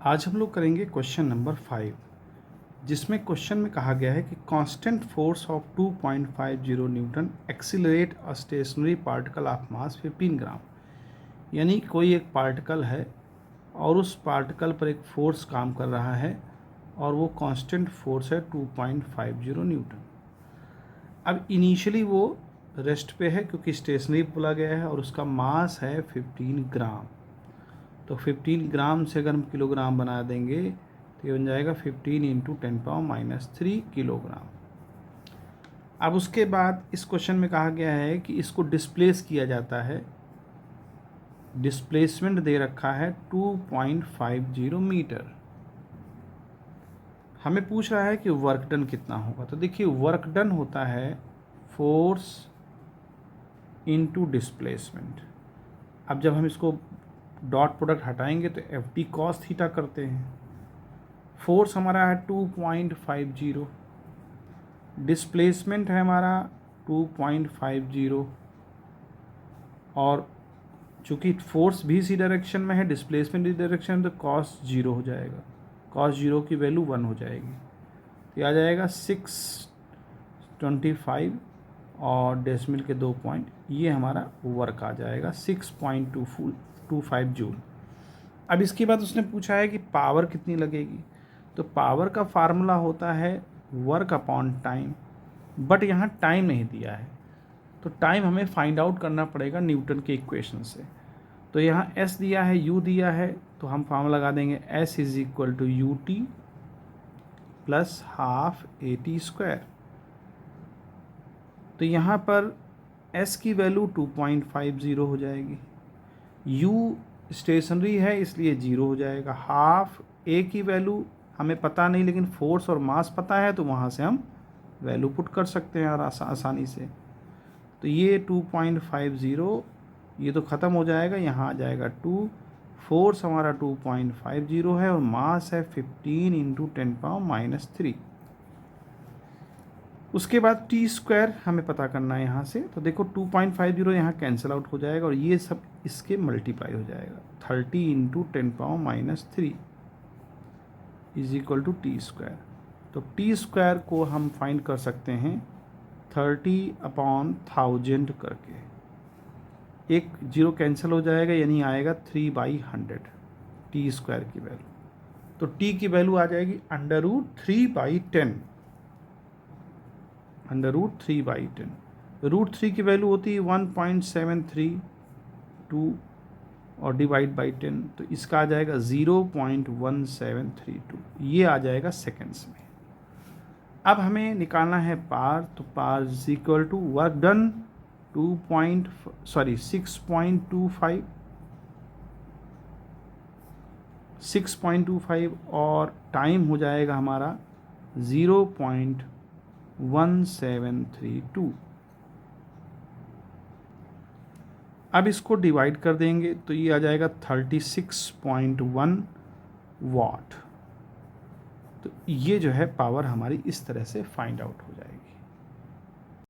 आज हम लोग करेंगे क्वेश्चन नंबर 5, जिसमें क्वेश्चन में कहा गया है कि constant force of 2.50 newton accelerate a stationary particle of mass 15 gram. यानी कोई एक पार्टिकल है और उस पार्टिकल पर एक फोर्स काम कर रहा है और वो कांस्टेंट फोर्स है 2.50 न्यूटन। अब इनिशियली वो रेस्ट पे है क्योंकि स्टेशनरी बोला गया है और उसका मास है 15 ग्राम। तो 15 ग्राम से अगर हम किलोग्राम बना देंगे तो ये बन जाएगा 15 इंटू 10⁻³ किलोग्राम। अब उसके बाद इस क्वेश्चन में कहा गया है कि इसको डिस्प्लेस किया जाता है। डिस्प्लेसमेंट दे रखा है 2.50 मीटर। हमें पूछ रहा है कि वर्क डन कितना होगा। तो देखिए वर्क डन होता है फोर्स इंटू डिस्प्लेसमेंट। अब जब हम इसको डॉट प्रोडक्ट हटाएंगे तो FD cos थीटा करते हैं। फोर्स हमारा है 2.50, डिस्प्लेसमेंट है हमारा 2.50 और चूँकि फोर्स भी इसी डायरेक्शन में है, डिस्प्लेसमेंट इस डायरेक्शन में, तो cos 0 हो जाएगा। cos 0 की वैल्यू 1 हो जाएगी। तो आ जाएगा 625 और डेसिमल के 2 पॉइंट, ये हमारा वर्क आ जाएगा 6.25 जूल। अब इसके बाद उसने पूछा है कि पावर कितनी लगेगी। तो पावर का फार्मूला होता है वर्क अपॉन टाइम, बट यहाँ टाइम नहीं दिया है तो टाइम हमें फाइंड आउट करना पड़ेगा न्यूटन के इक्वेशन से। तो यहाँ S दिया है, U दिया है, तो हम फार्मूला लगा देंगे S = UT + ½ AT²। तो यहाँ पर S की वैल्यू 2.50 हो जाएगी, U स्टेशनरी है इसलिए 0 हो जाएगा, हाफ A की वैल्यू हमें पता नहीं लेकिन फोर्स और मास पता है तो वहाँ से हम वैल्यू पुट कर सकते हैं और आसानी से। तो ये 2.50 ये तो ख़त्म हो जाएगा, यहाँ आ जाएगा 2। फोर्स हमारा 2.50 है और मास है 15 इंटू 10⁻³ उसके बाद T² हमें पता करना है यहाँ से। तो देखो 2.50 यहाँ कैंसिल आउट हो जाएगा और ये सब इसके मल्टीप्लाई हो जाएगा, 30 इंटू 10⁻³ = T²। तो T² को हम फाइंड कर सकते हैं 30/1000 करके। एक जीरो कैंसिल हो जाएगा यानी आएगा 3/100 T² की वैल्यू। तो T की वैल्यू आ जाएगी √3/10। √3/10 √3 की वैल्यू होती है 1.732 और डिवाइड बाई 10, तो इसका आ जाएगा 0.1732। ये आ जाएगा सेकेंड्स में। अब हमें निकालना है पार, तो पार = वर्क डन 6.25 और टाइम हो जाएगा हमारा 0.1732। अब इसको डिवाइड कर देंगे तो ये आ जाएगा 36.1 वाट। तो ये जो है पावर हमारी इस तरह से फाइंड आउट हो जाएगी।